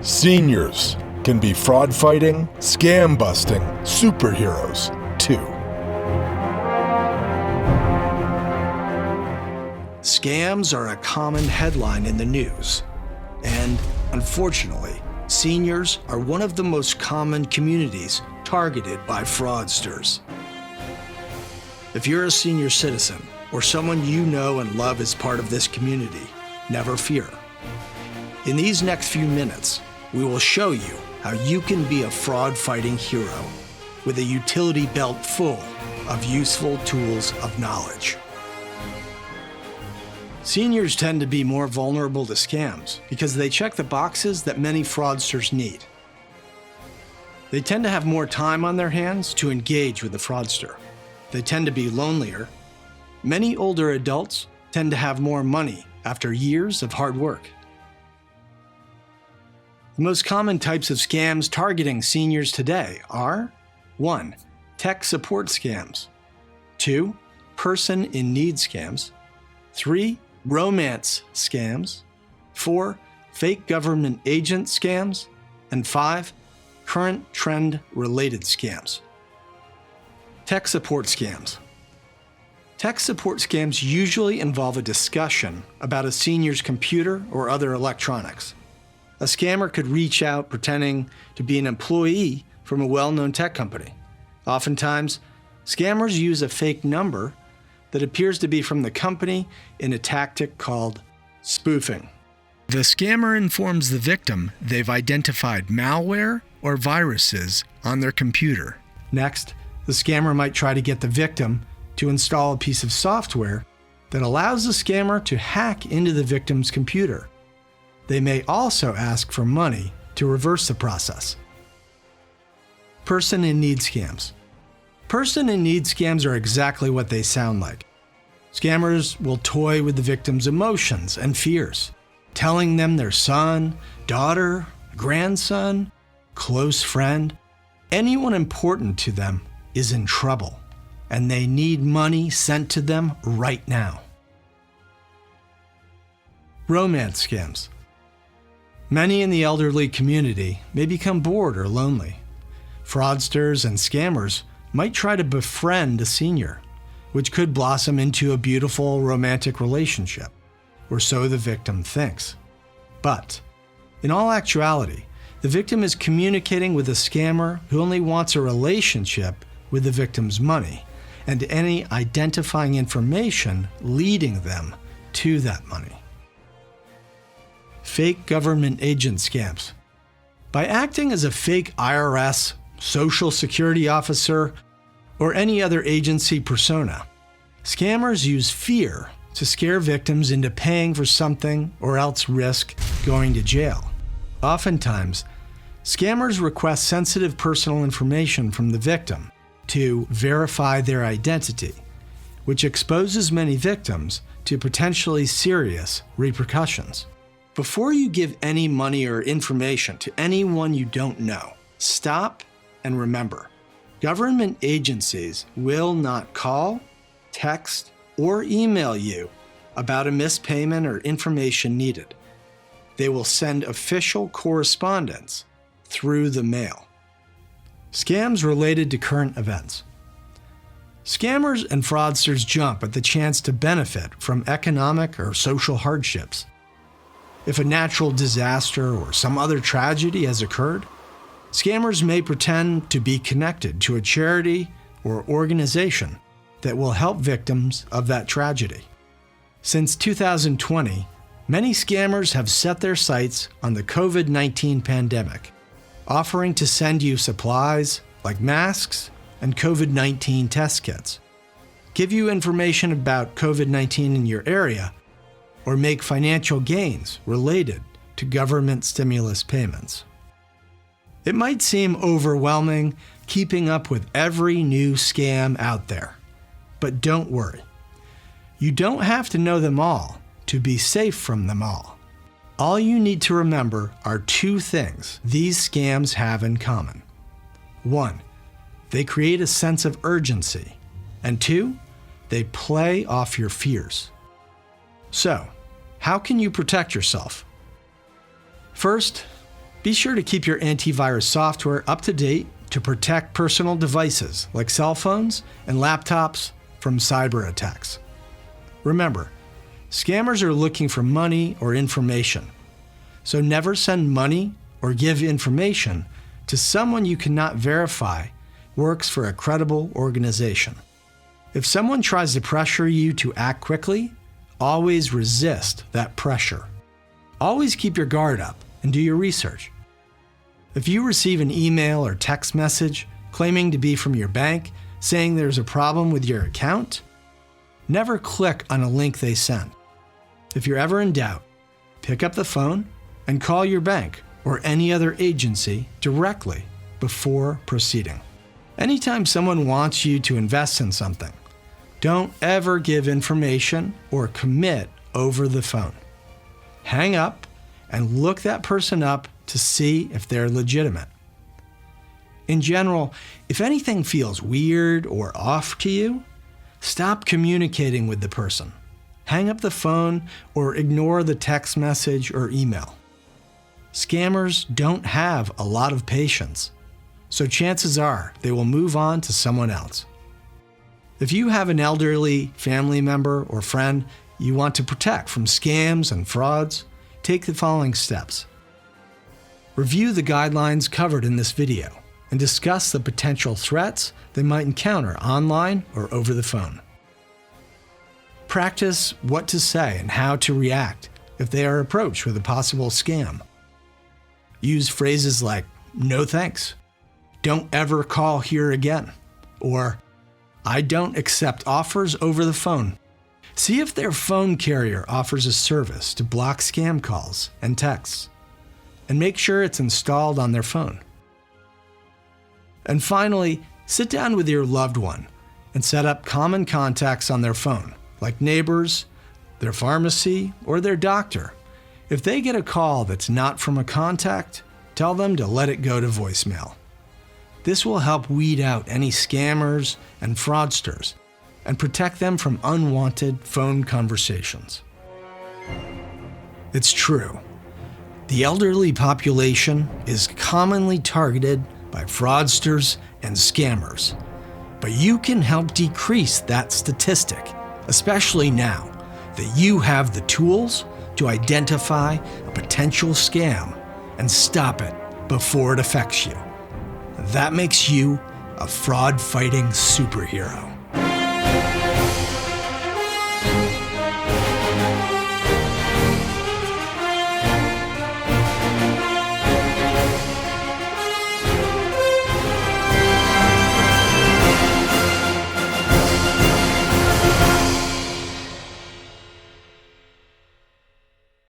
Seniors can be fraud-fighting, scam-busting superheroes, too. Scams are a common headline in the news, and unfortunately, seniors are one of the most common communities targeted by fraudsters. If you're a senior citizen or someone you know and love as part of this community, never fear. In these next few minutes, we will show you how you can be a fraud-fighting hero with a utility belt full of useful tools of knowledge. Seniors tend to be more vulnerable to scams because they check the boxes that many fraudsters need. They tend to have more time on their hands to engage with the fraudster. They tend to be lonelier. Many older adults tend to have more money after years of hard work. The most common types of scams targeting seniors today are 1. Tech support scams. 2. Person-in-need scams. 3. Romance scams. 4. Fake government agent scams. And 5. Current trend-related scams. Tech support scams. Tech support scams usually involve a discussion about a senior's computer or other electronics. A scammer could reach out pretending to be an employee from a well-known tech company. Oftentimes, scammers use a fake number that appears to be from the company in a tactic called spoofing. The scammer informs the victim they've identified malware or viruses on their computer. Next, the scammer might try to get the victim to install a piece of software that allows the scammer to hack into the victim's computer. They may also ask for money to reverse the process. Person-in-need scams. Person-in-need scams are exactly what they sound like. Scammers will toy with the victim's emotions and fears, telling them their son, daughter, grandson, close friend, anyone important to them is in trouble, and they need money sent to them right now. Romance scams. Many in the elderly community may become bored or lonely. Fraudsters and scammers might try to befriend a senior, which could blossom into a beautiful romantic relationship, or so the victim thinks. But, in all actuality, the victim is communicating with a scammer who only wants a relationship with the victim's money and any identifying information leading them to that money. Fake government agent scams. By acting as a fake IRS, Social Security officer, or any other agency persona, scammers use fear to scare victims into paying for something or else risk going to jail. Oftentimes, scammers request sensitive personal information from the victim to verify their identity, which exposes many victims to potentially serious repercussions. Before you give any money or information to anyone you don't know, stop and remember, government agencies will not call, text, or email you about a missed payment or information needed. They will send official correspondence through the mail. Scams related to current events. Scammers and fraudsters jump at the chance to benefit from economic or social hardships. If a natural disaster or some other tragedy has occurred, scammers may pretend to be connected to a charity or organization that will help victims of that tragedy. Since 2020, many scammers have set their sights on the COVID-19 pandemic, offering to send you supplies like masks and COVID-19 test kits, give you information about COVID-19 in your area, or make financial gains related to government stimulus payments. It might seem overwhelming keeping up with every new scam out there, but don't worry. You don't have to know them all to be safe from them all. All you need to remember are two things these scams have in common. 1, they create a sense of urgency, and 2, they play off your fears. So, how can you protect yourself? First, be sure to keep your antivirus software up to date to protect personal devices like cell phones and laptops from cyber attacks. Remember, scammers are looking for money or information, so never send money or give information to someone you cannot verify works for a credible organization. If someone tries to pressure you to act quickly, always resist that pressure. Always keep your guard up and do your research. If you receive an email or text message claiming to be from your bank saying there's a problem with your account, never click on a link they send. If you're ever in doubt, pick up the phone and call your bank or any other agency directly before proceeding. Anytime someone wants you to invest in something, don't ever give information or commit over the phone. Hang up and look that person up to see if they're legitimate. In general, if anything feels weird or off to you, stop communicating with the person. Hang up the phone or ignore the text message or email. Scammers don't have a lot of patience, so chances are they will move on to someone else. If you have an elderly family member or friend you want to protect from scams and frauds, take the following steps. Review the guidelines covered in this video and discuss the potential threats they might encounter online or over the phone. Practice what to say and how to react if they are approached with a possible scam. Use phrases like, "No thanks," "Don't ever call here again," or "I don't accept offers over the phone." See if their phone carrier offers a service to block scam calls and texts, and make sure it's installed on their phone. And finally, sit down with your loved one and set up common contacts on their phone, like neighbors, their pharmacy, or their doctor. If they get a call that's not from a contact, tell them to let it go to voicemail. This will help weed out any scammers and fraudsters and protect them from unwanted phone conversations. It's true. The elderly population is commonly targeted by fraudsters and scammers, but you can help decrease that statistic, especially now that you have the tools to identify a potential scam and stop it before it affects you. That makes you a fraud-fighting superhero.